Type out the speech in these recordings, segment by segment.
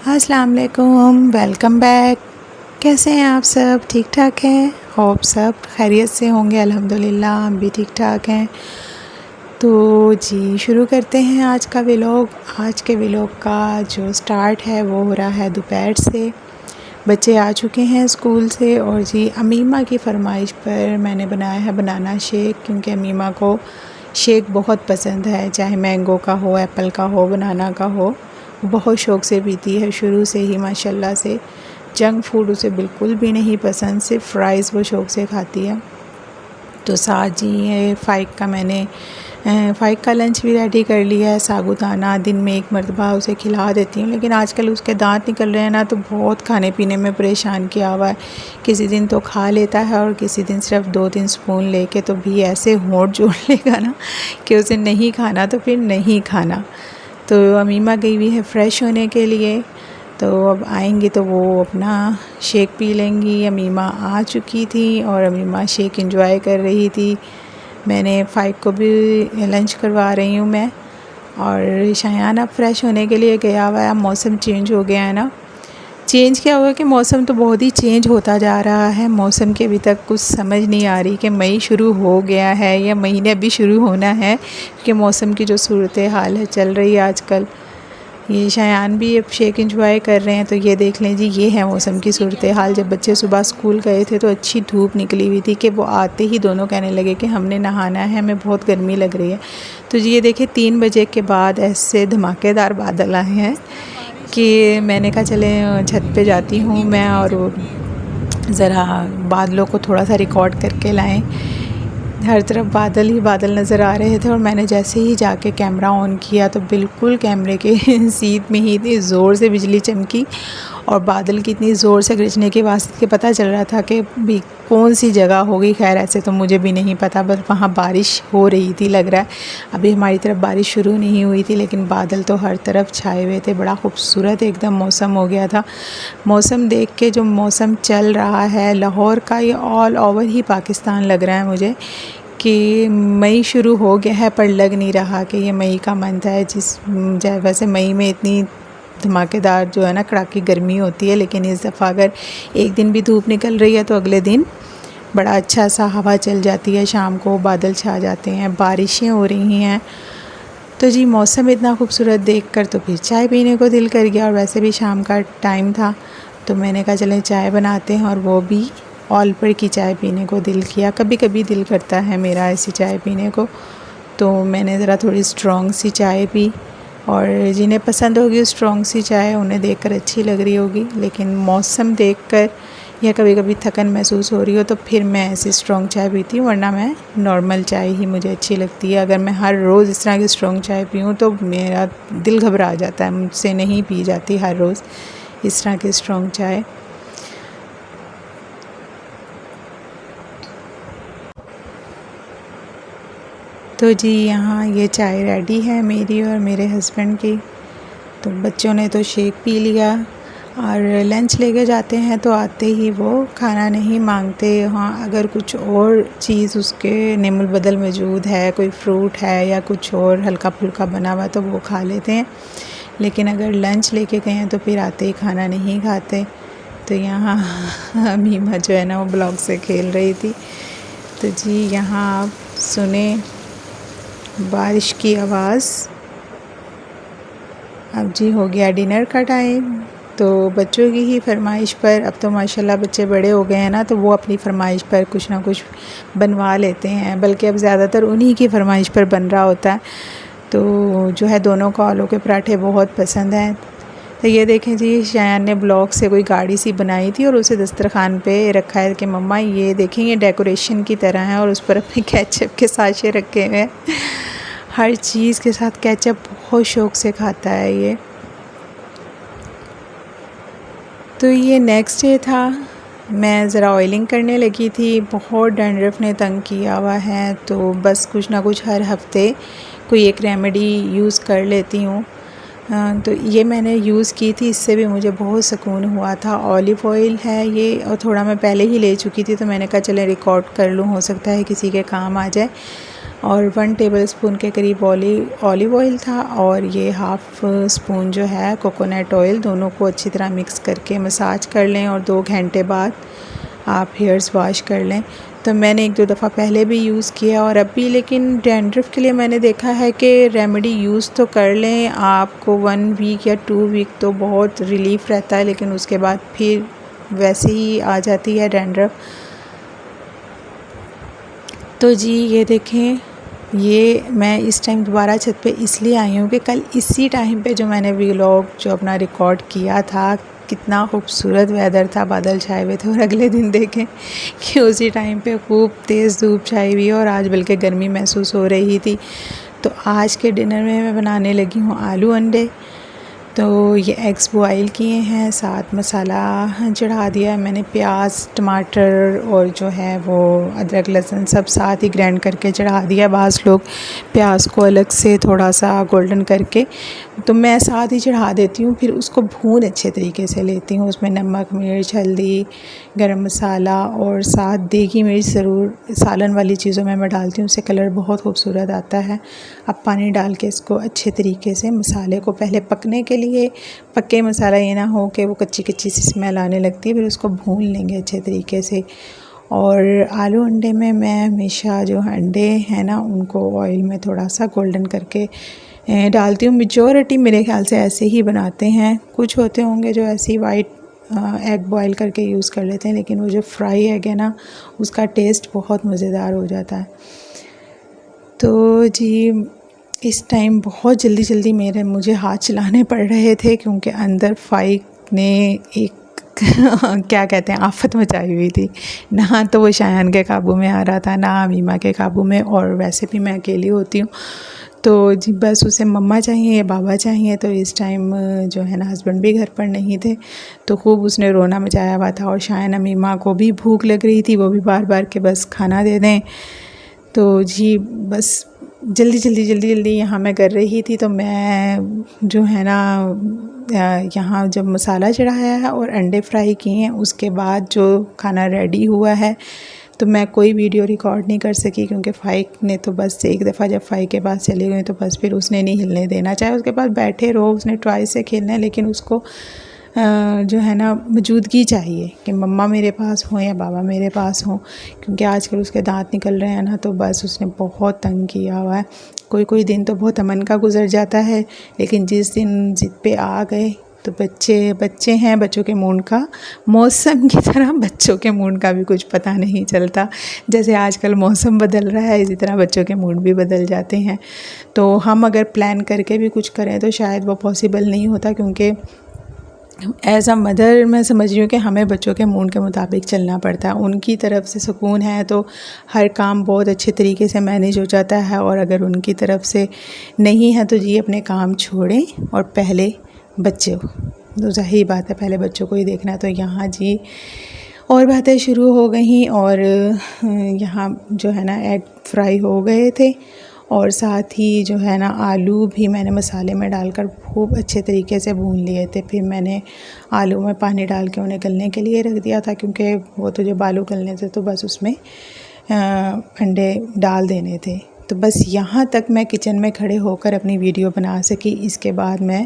अस्सलाम वालेकुम, welcome back. कैसे हैं आप सब? ठीक ठाक हैं? होप सब खैरियत से होंगे। अल्हम्दुलिल्लाह हम भी ठीक ठाक हैं। तो जी शुरू करते हैं आज का व्लॉग। आज के व्लॉग का जो स्टार्ट है वो हो रहा है दोपहर से। बच्चे आ चुके हैं स्कूल से और जी अमीमा की फ़रमाइश पर मैंने बनाया है बनाना शेक, क्योंकि अमीमा को शेक बहुत पसंद है, चाहे मैंगो का हो, एप्पल का हो, बनाना का हो। बहुत शौक़ से पीती है शुरू से ही माशाल्लाह से। जंक फूड उसे बिल्कुल भी नहीं पसंद, सिर्फ फ्राइज़ वो शौक़ से खाती है। तो साथ जी ये फ़ाइक का लंच भी रेडी कर लिया है। साबूदाना दिन में एक मरतबा उसे खिला देती हूँ, लेकिन आजकल उसके दांत निकल रहे हैं ना, तो बहुत खाने पीने में परेशान किया हुआ है। किसी दिन तो खा लेता है और किसी दिन सिर्फ 2-3 स्पून लेके तो भी ऐसे होंठ जोड़ लेगा ना कि उसे नहीं खाना तो फिर नहीं खाना। तो अमीमा गई हुई है फ़्रेश होने के लिए, तो अब आएंगी तो वो अपना शेक पी लेंगी। अमीमा आ चुकी थी और अमीमा शेक एंजॉय कर रही थी। मैंने फ़ाइक को भी लंच करवा रही हूँ मैं। और शायान अब फ़्रेश होने के लिए गया हुआ है। मौसम चेंज हो गया है ना। चेंज क्या हुआ कि मौसम तो बहुत ही चेंज होता जा रहा है। मौसम के अभी तक कुछ समझ नहीं आ रही कि मई शुरू हो गया है या मई ने अभी शुरू होना है, क्योंकि मौसम की जो सूरत हाल है चल रही है आजकल। ये शायान भी अब शेक एंजॉय कर रहे हैं। तो ये देख लें जी, ये है मौसम की सूरत हाल। जब बच्चे सुबह स्कूल गए थे तो अच्छी धूप निकली हुई थी कि वो आते ही दोनों कहने लगे कि हमने नहाना है, हमें बहुत गर्मी लग रही है। तो जी ये देखिए 3 बजे के बाद ऐसे धमाकेदार बादल आए हैं कि मैंने कहा चलें छत पे जाती हूँ मैं और ज़रा बादलों को थोड़ा सा रिकॉर्ड करके लाएँ। हर तरफ बादल ही बादल नज़र आ रहे थे और मैंने जैसे ही जाके कैमरा ऑन किया तो बिल्कुल कैमरे के सीध में ही इतनी ज़ोर से बिजली चमकी और बादल की इतनी ज़ोर से गरजने के वास्ते पता चल रहा था कि भी कौन सी जगह होगी। खैर ऐसे तो मुझे भी नहीं पता, बस वहाँ बारिश हो रही थी लग रहा है। अभी हमारी तरफ बारिश शुरू नहीं हुई थी, लेकिन बादल तो हर तरफ छाए हुए थे। बड़ा खूबसूरत एकदम मौसम हो गया था। मौसम देख के जो मौसम चल रहा है लाहौर का, ये ऑल ओवर ही पाकिस्तान लग रहा है मुझे कि मई शुरू हो गया है, पर लग नहीं रहा कि ये मई का मंथ है। वैसे मई में इतनी धमाकेदार जो है ना कड़ाकी गर्मी होती है, लेकिन इस दफ़ा अगर एक दिन भी धूप निकल रही है तो अगले दिन बड़ा अच्छा सा हवा चल जाती है, शाम को बादल छा जाते हैं, बारिशें हो रही हैं। तो जी मौसम इतना खूबसूरत देखकर तो फिर चाय पीने को दिल कर गया। और वैसे भी शाम का टाइम था तो मैंने कहा चलें चाय बनाते हैं, और वो भी ऑल पर की चाय पीने को दिल किया। कभी कभी दिल करता है मेरा ऐसी चाय पीने को, तो मैंने ज़रा थोड़ी स्ट्रॉन्ग सी चाय पी। और जिन्हें पसंद होगी स्ट्रॉन्ग सी चाय उन्हें देखकर अच्छी लग रही होगी, लेकिन मौसम देखकर या कभी कभी थकन महसूस हो रही हो तो फिर मैं ऐसी स्ट्रॉन्ग चाय पीती हूँ, वरना मैं नॉर्मल चाय ही मुझे अच्छी लगती है। अगर मैं हर रोज़ इस तरह की स्ट्रॉन्ग चाय पीऊँ तो मेरा दिल घबरा जाता है, मुझसे नहीं पी जाती हर रोज़ इस तरह की स्ट्रॉन्ग चाय। तो जी यहाँ ये चाय रेडी है मेरी और मेरे हस्बैंड की। तो बच्चों ने तो शेक पी लिया और लंच लेके जाते हैं तो आते ही वो खाना नहीं मांगते। हाँ अगर कुछ और चीज़ उसके निमुल बदल मौजूद है, कोई फ्रूट है या कुछ और हल्का फुल्का बना हुआ तो वो खा लेते हैं, लेकिन अगर लंच लेके गए हैं तो फिर आते ही खाना नहीं खाते। तो यहाँ अमीमा जो है ना वो ब्लॉग से खेल रही थी। तो जी यहाँ आप सुने बारिश की आवाज़। अब जी हो गया डिनर का टाइम। तो बच्चों की ही फरमाइश पर, अब तो माशाल्लाह बच्चे बड़े हो गए हैं ना, तो वो अपनी फरमाइश पर कुछ ना कुछ बनवा लेते हैं, बल्कि अब ज़्यादातर उन्हीं की फरमाइश पर बन रहा होता है। तो जो है दोनों को आलू के पराठे बहुत पसंद हैं। तो ये देखें जी शायान ने ब्लॉक से कोई गाड़ी सी बनाई थी और उसे दस्तरखान पे रखा है कि मम्मा ये देखें ये डेकोरेशन की तरह है, और उस पर अपने केचप के साशे रखे हुए हैं। हर चीज़ के साथ केचप बहुत शौक़ से खाता है ये। तो ये नेक्स्ट डे था, मैं ज़रा ऑयलिंग करने लगी थी। बहुत डैंड्रफ ने तंग किया हुआ है, तो बस कुछ ना कुछ हर हफ्ते कोई एक रेमेडी यूज़ कर लेती हूँ। तो ये मैंने यूज़ की थी, इससे भी मुझे बहुत सुकून हुआ था। ऑलिव ऑयल है ये, और थोड़ा मैं पहले ही ले चुकी थी तो मैंने कहा चले रिकॉर्ड कर लूँ, हो सकता है किसी के काम आ जाए। और 1 टेबलस्पून के करीब ऑलिव ऑयल था और ये हाफ़ स्पून जो है कोकोनट ऑयल, दोनों को अच्छी तरह मिक्स करके मसाज कर लें और 2 घंटे बाद आप हेयर्स वॉश कर लें। तो मैंने 1-2 दफ़ा पहले भी यूज़ किया और अब भी, लेकिन डैंड्रफ के लिए मैंने देखा है कि रेमेडी यूज़ तो कर लें, आपको 1 वीक या 2 वीक तो बहुत रिलीफ़ रहता है, लेकिन उसके बाद फिर वैसे ही आ जाती है डैंड्रफ। तो जी ये देखें, ये मैं इस टाइम दोबारा छत पे इसलिए आई हूँ कि कल इसी टाइम पे जो मैंने व्लॉग जो अपना रिकॉर्ड किया था, कितना खूबसूरत वेदर था, बादल छाए हुए थे, और अगले दिन देखें कि उसी टाइम पे खूब तेज़ धूप छाई हुई है और आज बल्कि गर्मी महसूस हो रही थी। तो आज के डिनर में मैं बनाने लगी हूँ आलू अंडे। तो ये एग्स बॉयल किए हैं, साथ मसाला चढ़ा दिया है मैंने, प्याज टमाटर और जो है वो अदरक लहसुन सब साथ ही ग्राइंड करके चढ़ा दिया। बाज़ लोग प्याज को अलग से थोड़ा सा गोल्डन करके, तो मैं साथ ही चढ़ा देती हूँ, फिर उसको भून अच्छे तरीके से लेती हूँ। उसमें नमक, मिर्च, हल्दी, गरम मसाला और साथ देगी मिर्च ज़रूर सालन वाली चीज़ों में मैं डालती हूँ, उससे कलर बहुत खूबसूरत आता है। अब पानी डाल के इसको अच्छे तरीके से मसाले को पहले पकने के लिए, पक्के मसाला ये ना हो कि वो कच्ची कच्ची सी स्मेल आने लगती है, फिर उसको भून लेंगे अच्छे तरीके से। और आलू अंडे में मैं हमेशा जो अंडे हैं ना उनको ऑयल में थोड़ा सा गोल्डन करके डालती हूँ। मेजॉरिटी मेरे ख्याल से ऐसे ही बनाते हैं, कुछ होते होंगे जो ऐसे ही वाइट एग बॉयल करके यूज़ कर लेते हैं, लेकिन वो जो फ्राई एग है ना उसका टेस्ट बहुत मज़ेदार हो जाता है। तो जी इस टाइम बहुत जल्दी मुझे हाथ चलाने पड़ रहे थे, क्योंकि अंदर फाइक ने एक क्या कहते हैं आफत मचाई हुई थी। ना तो वो शायान के काबू में आ रहा था, ना अमीमा के काबू में, और वैसे भी मैं अकेली होती हूँ, तो जी बस उसे मम्मा चाहिए या बाबा चाहिए। तो इस टाइम जो है ना हस्बैंड भी घर पर नहीं थे, तो खूब उसने रोना मचाया हुआ था। और शायन अमीमा को भी भूख लग रही थी, वो भी बार बार के बस खाना दे दें। तो जी बस जल्दी यहाँ मैं कर रही थी। तो मैं जो है ना यहाँ जब मसाला चढ़ाया है और अंडे फ्राई किए हैं, उसके बाद जो खाना रेडी हुआ है, तो मैं कोई वीडियो रिकॉर्ड नहीं कर सकी, क्योंकि फ़ाइक ने तो बस एक दफ़ा जब फ़ाइक के पास चली गई तो बस फिर उसने नहीं हिलने देना, चाहे उसके पास बैठे रहो, उसने ट्राई से खेलना है, लेकिन उसको जो है ना मौजूदगी चाहिए कि मम्मा मेरे पास हों या बाबा मेरे पास हों, क्योंकि आजकल उसके दांत निकल रहे हैं ना, तो बस उसने बहुत तंग किया हुआ है। कोई दिन तो बहुत अमन का गुजर जाता है, लेकिन जिस दिन ज़िद पे आ गए तो बच्चे हैं, बच्चों के मूड का, मौसम की तरह बच्चों के मूड का भी कुछ पता नहीं चलता। जैसे आजकल मौसम बदल रहा है, इसी तरह बच्चों के मूड भी बदल जाते हैं। तो हम अगर प्लान करके भी कुछ करें तो शायद वो पॉसिबल नहीं होता, क्योंकि एज़ अ मदर मैं समझ रही हूँ कि हमें बच्चों के मूड के मुताबिक चलना पड़ता है। उनकी तरफ से सुकून है तो हर काम बहुत अच्छे तरीके से मैनेज हो जाता है, और अगर उनकी तरफ से नहीं है तो जी अपने काम छोड़ें और पहले बच्चे हो, तो ज़ाहिर बात है पहले बच्चों को ही देखना है। तो यहाँ जी और बातें शुरू हो गई, और यहाँ जो है ना एग फ्राई हो गए थे, और साथ ही जो है ना आलू भी मैंने मसाले में डालकर खूब अच्छे तरीके से भून लिए थे। फिर मैंने आलू में पानी डाल के उन्हें गलने के लिए रख दिया था, क्योंकि वो तो जब आलू गलने थे तो बस उसमें अंडे डाल देने थे। तो बस यहाँ तक मैं किचन में खड़े होकर अपनी वीडियो बना सकी। इसके बाद मैं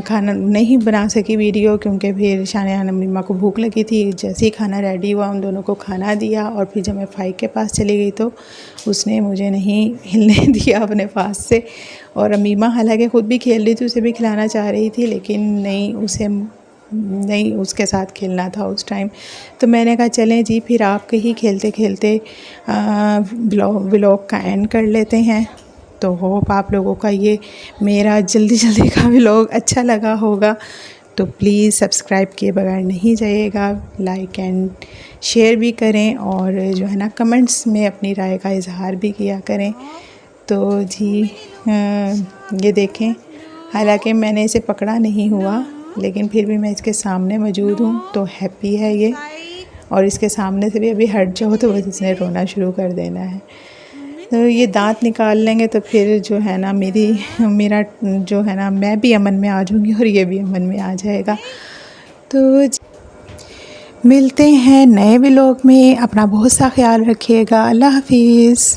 खाना नहीं बना सकी वीडियो, क्योंकि फिर शानिया अम्मा को भूख लगी थी। जैसे ही खाना रेडी हुआ उन दोनों को खाना दिया, और फिर जब मैं फ़ाइक के पास चली गई तो उसने मुझे नहीं हिलने दिया अपने पास से। और अमीमा हालांकि ख़ुद भी खेल रही थी, उसे भी खिलाना चाह रही थी, लेकिन नहीं उसके साथ खेलना था उस टाइम। तो मैंने कहा चलें जी फिर आपके ही खेलते खेलते व्लॉग का एंड कर लेते हैं। तो होप आप लोगों का ये मेरा जल्दी का व्लॉग अच्छा लगा होगा। तो प्लीज़ सब्सक्राइब किए बगैर नहीं जाइएगा, लाइक एंड शेयर भी करें, और जो है ना कमेंट्स में अपनी राय का इजहार भी किया करें। तो जी ये देखें, हालांकि मैंने इसे पकड़ा नहीं हुआ, लेकिन फिर भी मैं इसके सामने मौजूद हूँ तो हैप्पी है ये। और इसके सामने से भी अभी हट जाओ तो बस इसने रोना शुरू कर देना है। तो ये दांत निकाल लेंगे तो फिर जो है ना मेरा जो है ना मैं भी अमन में आ जाऊँगी और ये भी अमन में आ जाएगा। तो मिलते हैं नए व्लॉग में, अपना बहुत सा ख्याल रखिएगा। अल्लाह हाफिज़।